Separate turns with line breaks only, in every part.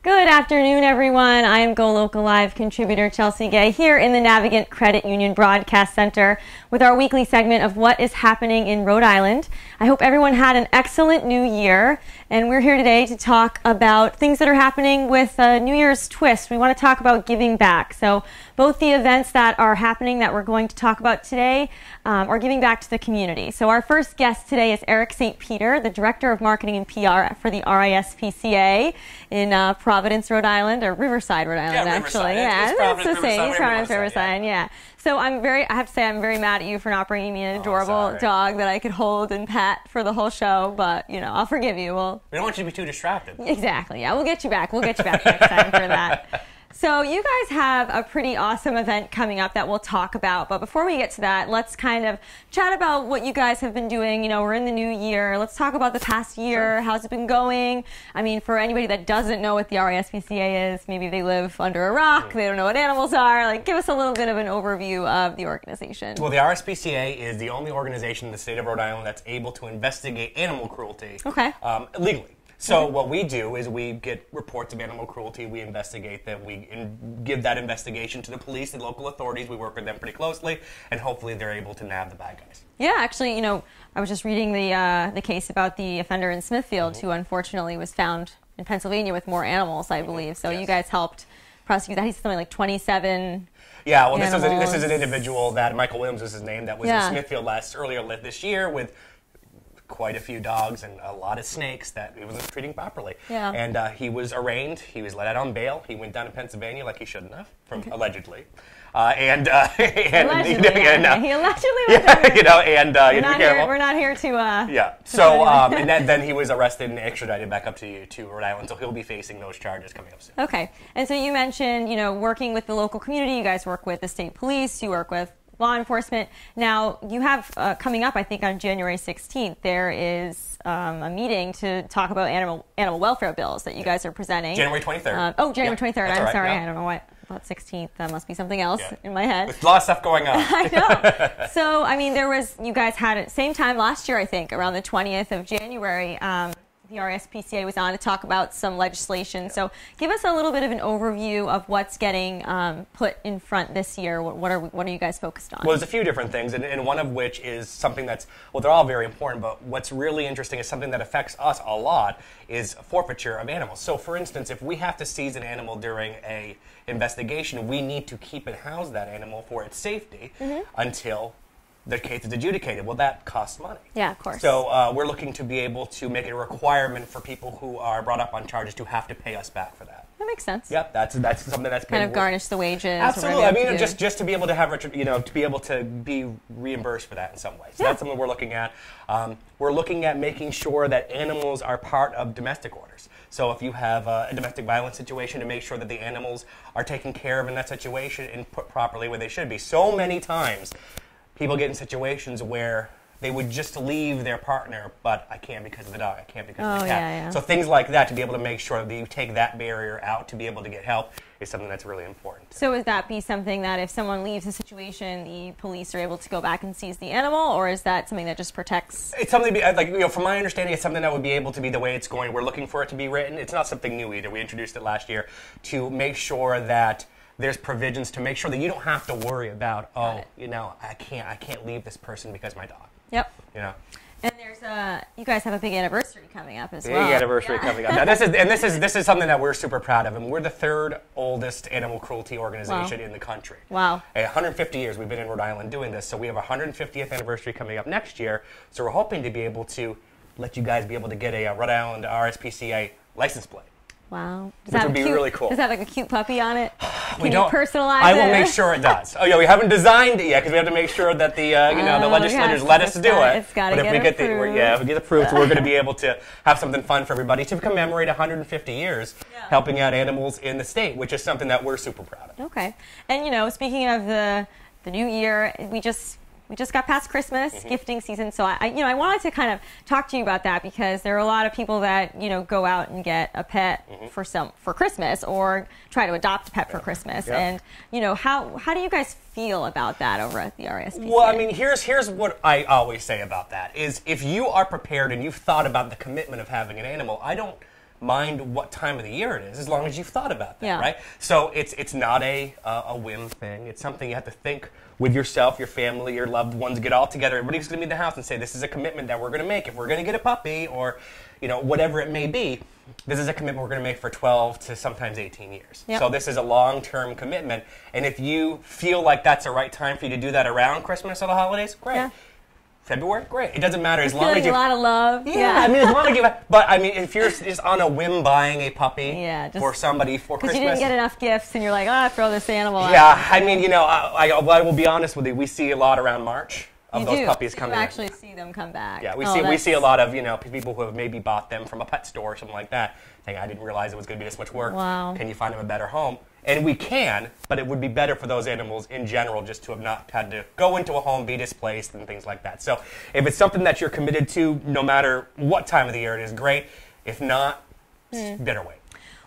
Good afternoon, everyone. I am Go Local Live contributor Chelsea Gay here in the Navigant Credit Union Broadcast Center with our weekly segment of what is happening in Rhode Island. I hope everyone had an excellent new year, and we're here today to talk about things that are happening with New Year's twist. We want to talk about giving back. So both the events that are happening that we're going to talk about today are giving back to the community. So our first guest today is Eric St. Peter, the Director of Marketing and PR for the RISPCA in Providence, Rhode Island, or Riverside, Rhode Island, actually.
Yeah,
it's the same. It's Providence, Riverside, yeah. So I have to say I'm very mad at you for not bringing me an adorable dog that I could hold and pet for the whole show, but, you know, I'll forgive you.
We don't want you to be too distracted.
Exactly, yeah. We'll get you back. We'll get you back next time for that. So you guys have a pretty awesome event coming up that we'll talk about. But before we get to that, let's kind of chat about what you guys have been doing. You know, we're in the new year. Let's talk about the past year. Sure. How's it been going? I mean, for anybody that doesn't know what the RISPCA is, maybe they live under a rock, they don't know what animals are. Like, give us a little bit of an overview of the organization.
Well, the RISPCA is the only organization in the state of Rhode Island that's able to investigate animal cruelty legally. So what we do is we get reports of animal cruelty, we investigate them, we give that investigation to the police and local authorities. We work with them pretty closely, and hopefully they're able to nab the bad guys. Yeah,
actually, you know, I was just reading the case about the offender in Smithfield who unfortunately was found in Pennsylvania with more animals, I believe. So you guys helped prosecute that. He's something like 27
Yeah, well, this is an individual that, Michael Williams is his name, that was in Smithfield earlier this year with quite a few dogs and a lot of snakes that he wasn't treating properly. Yeah. And he was arraigned. He was let out on bail. He went down to Pennsylvania like he shouldn't have, allegedly.
He allegedly went down. We're not here to.
Yeah. So and then he was arrested and extradited back up to Rhode Island. So he'll be facing those charges coming up soon.
Okay. And so you mentioned, you know, working with the local community. You guys work with the state police. You work with law enforcement. Now, you have coming up, I think, on January 16th, there is a meeting to talk about animal welfare bills that you guys are presenting.
January 23rd.
January 23rd. I'm sorry. I don't know what. About 16th. That must be something else in my head.
There's a lot of stuff going on.
I know. So, I mean, you guys had it same time last year, I think, around the 20th of January. The RISPCA was on to talk about some legislation. So give us a little bit of an overview of what's getting put in front this year. What are you guys focused on?
Well, there's a few different things, and one of which is something that's, well, they're all very important, but what's really interesting is something that affects us a lot is forfeiture of animals. So, for instance, if we have to seize an animal during a investigation, we need to keep and house that animal for its safety until the case is adjudicated. Well, that costs money.
Yeah, of course.
So we're looking to be able to make it a requirement for people who are brought up on charges to have to pay us back for that.
That makes sense.
Yep, that's something that's
kind of garnish the wages.
Absolutely. I mean, just to be able to have, to be able to be reimbursed for that in some way. So that's something we're looking at. We're looking at making sure that animals are part of domestic orders. So if you have a domestic violence situation, to make sure that the animals are taken care of in that situation and put properly where they should be. So many times, people get in situations where they would just leave their partner, but I can't because of the dog, I can't because of the cat.
Yeah.
So things like that, to be able to make sure that you take that barrier out to be able to get help, is something that's really important.
So would that be something that if someone leaves a situation, the police are able to go back and seize the animal, or is that something that just protects?
It's something, from my understanding, it's something that would be able to be the way it's going. We're looking for it to be written. It's not something new either. We introduced it last year to make sure that there's provisions to make sure that you don't have to worry about, I can't leave this person because my dog.
Yep.
You know.
And you guys have a big anniversary coming up as well.
Big anniversary coming up. Now this is something that we're super proud of, and we're the third oldest animal cruelty organization in the country.
Wow.
150 years we've been in Rhode Island doing this, so we have a 150th anniversary coming up next year. So we're hoping to be able to let you guys be able to get a Rhode Island RSPCA license plate.
Wow.
Which would be really cool.
Does that have like a cute puppy on it?
Can
you personalize it?
I will make sure it does. Oh yeah, we haven't designed it yet because we have to make sure that the the legislators let us do it.
It's got to get approved.
If we get approved, we're going to be able to have something fun for everybody to commemorate 150 years helping out animals in the state, which is something that we're super proud of.
Okay. And speaking of the new year, we just got past Christmas, gifting season, so I wanted to kind of talk to you about that because there are a lot of people that go out and get a pet for Christmas or try to adopt a pet for Christmas, and how do you guys feel about that over at the RISPCA?
Well, I mean, here's what I always say about that is if you are prepared and you've thought about the commitment of having an animal, I don't mind what time of the year it is, as long as you've thought about that, right? So it's not a whim thing. It's something you have to think with yourself, your family, your loved ones, get all together. Everybody's going to be in the house and say, this is a commitment that we're going to make. If we're going to get a puppy or, you know, whatever it may be, this is a commitment we're going to make for 12 to sometimes 18 years. So this is a long-term commitment. And if you feel like that's the right time for you to do that around Christmas or the holidays, great. February, great. It doesn't matter as long as you.
A lot of love.
I mean, as long as you. But I mean, if you're just on a whim buying a puppy for somebody for Christmas,
because you didn't get enough gifts, and you're like, oh, throw this animal out.
Yeah, I mean, you know, I will be honest with you. We see a lot around March of those puppies coming.
You actually see them come back.
Yeah, we see a lot of, you know, people who have maybe bought them from a pet store or something like that, saying, I didn't realize it was going to be this much work.
Wow.
Can you find them a better home? And we can, but it would be better for those animals in general just to have not had to go into a home, be displaced, and things like that. So if it's something that you're committed to, no matter what time of the year it is, great. If not, better wait.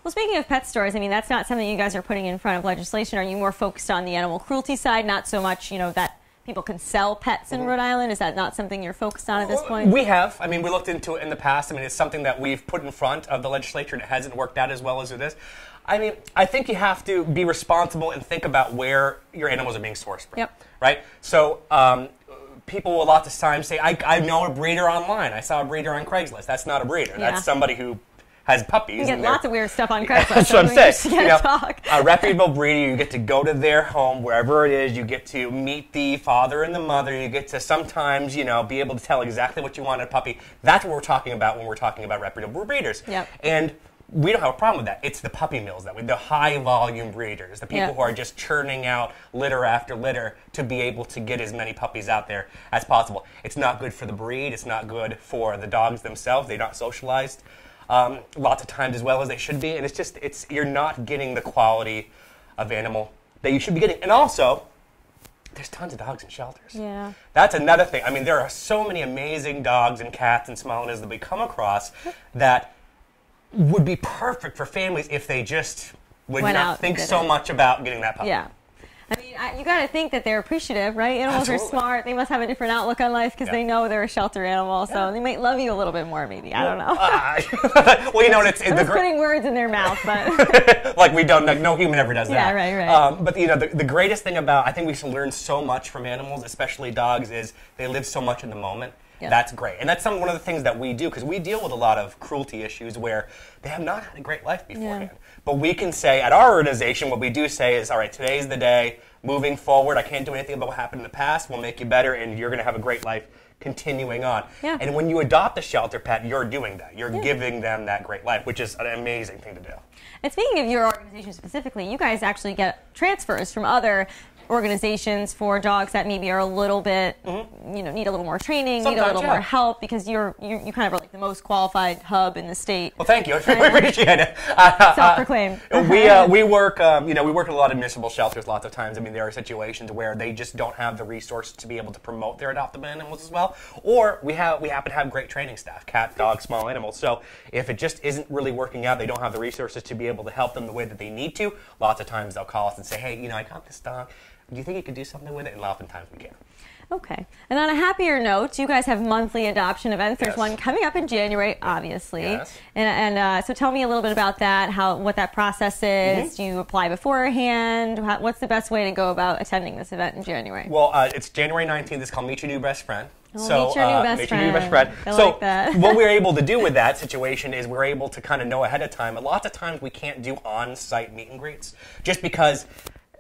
Well, speaking of pet stores, I mean, that's not something you guys are putting in front of legislation. Are you more focused on the animal cruelty side, not so much, you know, that people can sell pets in Rhode Island? Is that not something you're focused on at this point?
We have. I mean, we looked into it in the past. I mean, it's something that we've put in front of the legislature, and it hasn't worked out as well as it is. I mean, I think you have to be responsible and think about where your animals are being sourced from, right? So people a lot of times say, I know a breeder online. I saw a breeder on Craigslist. That's not a breeder. That's somebody who has puppies.
You get lots of weird stuff on Craigslist.
That's what I'm saying. You know,
a
reputable breeder, you get to go to their home, wherever it is. You get to meet the father and the mother. You get to sometimes, you know, be able to tell exactly what you want in a puppy. That's what we're talking about when we're talking about reputable breeders. And we don't have a problem with that. It's the puppy mills the high volume breeders, the people who are just churning out litter after litter to be able to get as many puppies out there as possible. It's not good for the breed. It's not good for the dogs themselves. They're not socialized lots of times as well as they should be, and you're not getting the quality of animal that you should be getting. And also, there's tons of dogs in shelters.
Yeah.
That's another thing. I mean, there are so many amazing dogs and cats and small animals that we come across that would be perfect for families if they just would not think so much about getting that puppy.
Yeah. I mean, you got to think that they're appreciative, right? Animals are smart. They must have a different outlook on life because they know they're a shelter animal, so they might love you a little bit more, maybe. I don't know.
Well, you know, it's
I'm just putting words in their mouth, but
like we don't. Like, no human ever does that.
Yeah, right.
But you know, the greatest thing about I think we should learn so much from animals, especially dogs, is they live so much in the moment. That's great. And that's one of the things that we do, because we deal with a lot of cruelty issues where they have not had a great life beforehand. But we can say, at our organization, what we do say is, all right, today's the day, moving forward, I can't do anything about what happened in the past, we'll make you better, and you're going to have a great life continuing on. And when you adopt a shelter pet, you're doing that. You're giving them that great life, which is an amazing thing to do.
And speaking of your organization specifically, you guys actually get transfers from other organizations for dogs that maybe are a little bit, you know, need a little more training, need a little more help, because you kind of are like the most qualified hub in the state.
Well, thank you. I appreciate it.
Self-proclaimed.
We work, you know, we work at a lot of municipal shelters lots of times. I mean, there are situations where they just don't have the resources to be able to promote their adoptable animals as well. Or we happen to have great training staff, cat, dog, small animals. So if it just isn't really working out, they don't have the resources to be able to help them the way that they need to, lots of times they'll call us and say, hey, you know, I got this dog. Do you think you could do something with it? And oftentimes we can.
Okay. And on a happier note, you guys have monthly adoption events. There's one coming up in January, obviously. And so tell me a little bit about that, what that process is. Do you apply beforehand? What's the best way to go about attending this event in January?
Well, it's January 19th. It's called Meet Your New Best Friend.
Meet your new best friend. I like that.
What we're able to do with that situation is we're able to kind of know ahead of time. Lots of times we can't do on-site meet and greets just because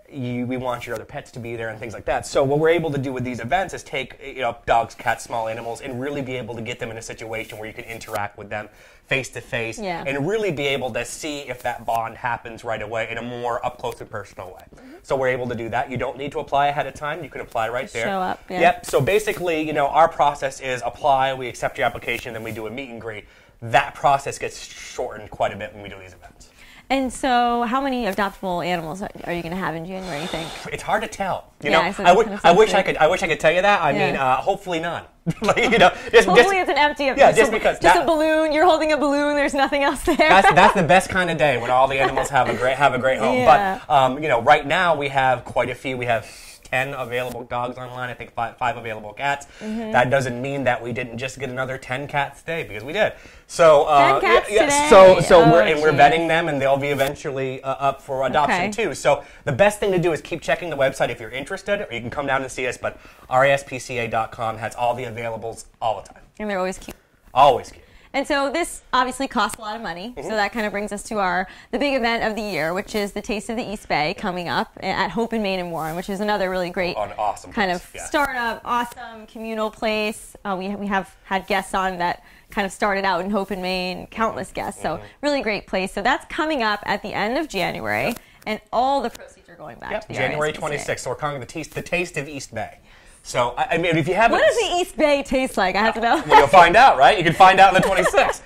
we want your other pets to be there and things like that. So what we're able to do with these events is take, you know, dogs, cats, small animals, and really be able to get them in a situation where you can interact with them face to face, and really be able to see if that bond happens right away in a more up close and personal way. So we're able to do that. You don't need to apply ahead of time. You can apply right there.
Show up.
Yep. So basically, you know, our process is apply, we accept your application, then we do a meet and greet. That process gets shortened quite a bit when we do these events.
And so, how many adoptable animals are you going to have in January, you think?
It's hard to tell. You know, I wish I could tell you that. I mean, hopefully none. Like, you know,
hopefully it's an empty.
Just because
a balloon. You're holding a balloon. There's nothing else there.
That's the best kind of day when all the animals have a great home. But you know, right now we have quite a few. We have 10 available dogs online, I think five available cats. That doesn't mean that we didn't just get another 10 cats today, because we did. So
10 cats today.
We're vetting them, and they'll be eventually up for adoption too. So the best thing to do is keep checking the website if you're interested, or you can come down and see us. But RISPCA.com has all the availables all the time.
And they're always cute.
Always cute.
And so this obviously costs a lot of money, so that kind of brings us to the big event of the year, which is the Taste of the East Bay coming up at Hope and Main in Warren, which is another really great
awesome
kind of startup, awesome communal place. We have had guests on that kind of started out in Hope and Main, countless guests, so really great place. So that's coming up at the end of January, and all the proceeds are going back to the
January
RISPCA.
26th, so we're calling it the Taste of East Bay. So, I mean, if you haven't...
What does the East Bay taste like? I have to know.
Well, you'll find out, right? You can find out on the 26th.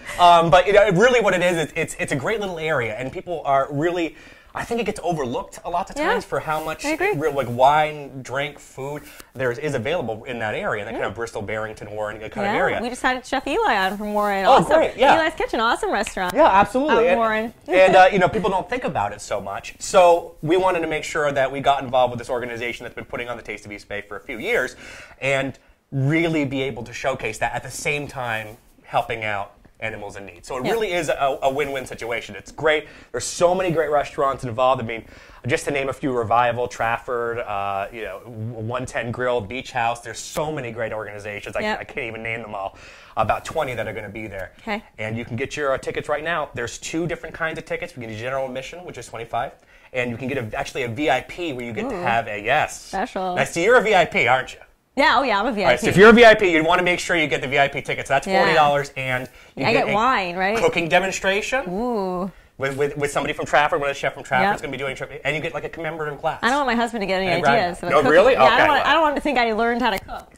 But really what it is, it's a great little area, and people are really... I think it gets overlooked a lot of times for how much real, like wine, drink, food there is available in that area, in that kind of Bristol, Barrington, Warren kind of area.
We just had Chef Eli on from Warren.
Oh, great! Yeah,
Eli's Kitchen, awesome restaurant.
Yeah, absolutely.
Out in Warren.
And people don't think about it so much. So we wanted to make sure that we got involved with this organization that's been putting on the Taste of East Bay for a few years, and really be able to showcase that at the same time helping out animals in need. So it really is a win-win situation. It's great. There's so many great restaurants involved. I mean, just to name a few: Revival, Trafford, 110 Grill, Beach House. There's so many great organizations. I can't even name them all. About 20 that are going to be there.
Okay.
And you can get your tickets right now. There's two different kinds of tickets. You can get a general admission, which is $25, and you can get actually a VIP where you get to have a
special.
Now, see, you're a VIP, aren't you?
Yeah, I'm a VIP.
All right, so if you're a VIP, you want to make sure you get the VIP tickets. That's $40, and you
get wine, right?
Cooking demonstration.
Ooh.
With somebody from Trafford, one of the chef from Trafford is going to be doing, and you get like a commemorative glass.
I don't want my husband to get any ideas.
No, really?
Yeah,
okay.
I don't want to think I learned how to cook.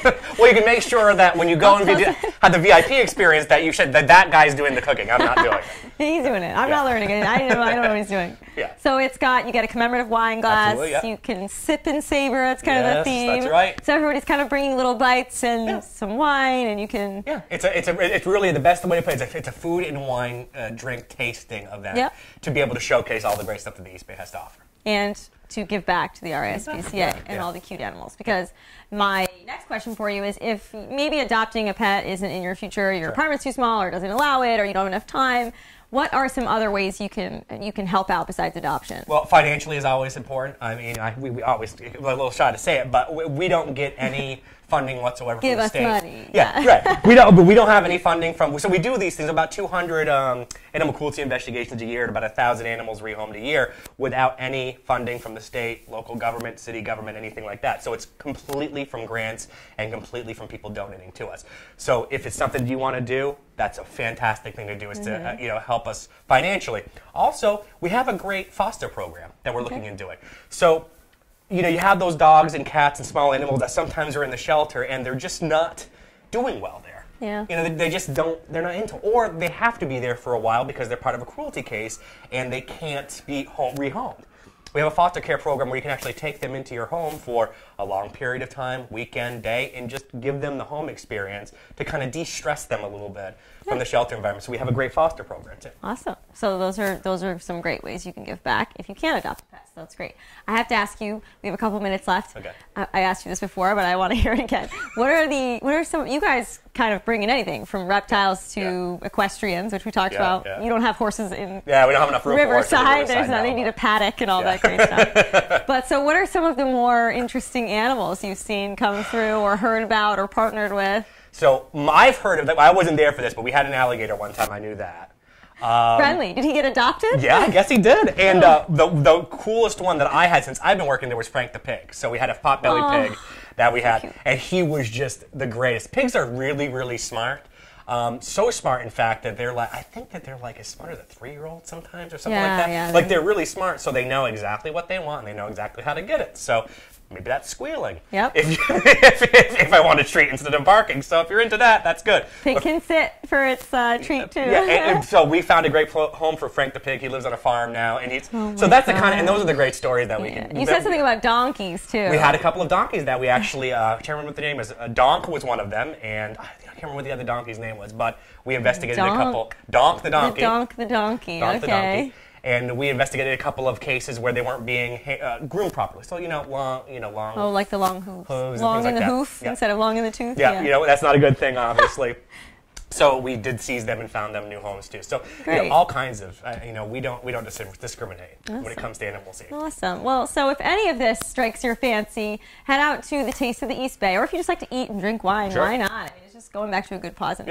So
well, you can make sure that when you go and have the VIP experience, that you should that guy's doing the cooking. I'm not doing it.
He's doing it. I'm not learning it. I don't know what he's doing.
Yeah.
So you get a commemorative wine glass. You can sip and savor. That's kind of the theme.
That's right.
So everybody's kind of bringing little bites and some wine, and you can.
Yeah, it's really the best way to put it. It's a food and wine drink tasting event to be able to showcase all the great stuff that the East Bay has to offer.
And to give back to the RISPCA and all the cute animals. Because my next question for you is, if maybe adopting a pet isn't in your future, your apartment's too small or doesn't allow it, or you don't have enough time, what are some other ways you can help out besides adoption?
Well, financially is always important. I mean, we always, a little shy to say it, but we don't get any funding whatsoever from the state.
Give us money.
Yeah, right. We don't have any funding from. So we do these things, about 200 animal cruelty investigations a year, and about 1,000 animals rehomed a year, without any funding from the state, local government, city government, anything like that. So it's completely from grants and completely from people donating to us. So if it's something you want to do, that's a fantastic thing to do, is to help us financially. Also, we have a great foster program that we're looking into it. So, you have those dogs and cats and small animals that sometimes are in the shelter and they're just not doing well there.
Yeah.
They just don't, they're not into, or they have to be there for a while because they're part of a cruelty case and they can't be rehomed. We have a foster care program where you can actually take them into your home for a long period of time, weekend, day, and just give them the home experience to kind of de-stress them a little bit from the shelter environment. So we have a great foster program too.
Awesome. So those are some great ways you can give back if you can't adopt a pet. So that's great. I have to ask you, we have a couple minutes left.
Okay.
I asked you this before, but I want to hear it again. What are some, you guys kind of bring in anything from reptiles to equestrians, which we talked about. Yeah. You don't have horses in
we don't have enough room
Riverside. They need a paddock and all that great stuff. But so what are some of the more interesting animals you've seen come through or heard about or partnered with?
So I've heard of them. I wasn't there for this, but we had an alligator one time. I knew that.
Friendly. Did he get adopted?
Yeah, I guess he did. And the coolest one that I had since I've been working there was Frank the pig. So we had a pot-bellied pig that we had, and he was just the greatest. Pigs are really, really smart. So smart, in fact, that I think that they're like as smart as a 3-year-old sometimes or something like that. Yeah, like they're really smart, so they know exactly what they want and they know exactly how to get it. So maybe that's squealing.
Yep.
If I want a treat instead of barking. So if you're into that, that's good.
Pig can sit for its treat too.
Yeah, and so we found a great home for Frank the pig. He lives on a farm now, and so that's the kind of, and those are the great stories that we can.
You said something about donkeys too.
We had a couple of donkeys that we actually I can't remember what the name is. Donk was one of them, and I can't remember what the other donkey's name was, but we investigated a couple. Donk the donkey.
The donkey.
Donk the donkey. and we investigated a couple of cases where they weren't being groomed properly. So long.
Oh, like the long hooves. Long in the hoof instead of long in the tooth.
Yeah, that's not a good thing, obviously. So we did seize them and found them new homes too. So all kinds of we don't discriminate when it comes to animal safety.
Awesome. Well, so if any of this strikes your fancy, head out to the Taste of the East Bay, or if you just like to eat and drink wine, why not? I mean, it's just going back to a good pause and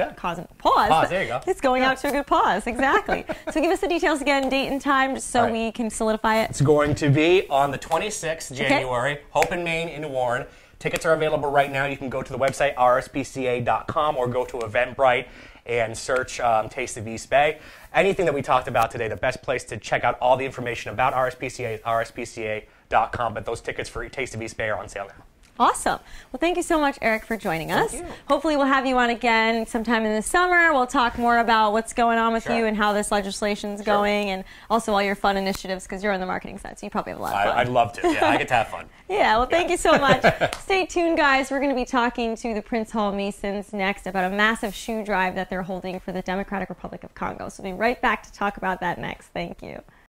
pause.
There you go.
It's going out to a good pause. Exactly. So give us the details again, date and time, just so we can solidify it.
It's going to be on the 26th January, Hope in Maine in Warren. Tickets are available right now. You can go to the website, rspca.com, or go to Eventbrite and search Taste of East Bay. Anything that we talked about today, the best place to check out all the information about RSPCA is rspca.com, but those tickets for Taste of East Bay are on sale now.
Awesome. Well, thank you so much, Eric, for joining us.
Thank you.
Hopefully we'll have you on again sometime in the summer. We'll talk more about what's going on with you and how this legislation's going, and also all your fun initiatives, because you're on the marketing side, so you probably have a lot of fun.
I'd love to. Yeah, I get to have fun.
Well, thank you so much. Stay tuned, guys. We're going to be talking to the Prince Hall Masons next about a massive shoe drive that they're holding for the Democratic Republic of Congo. So we'll be right back to talk about that next. Thank you.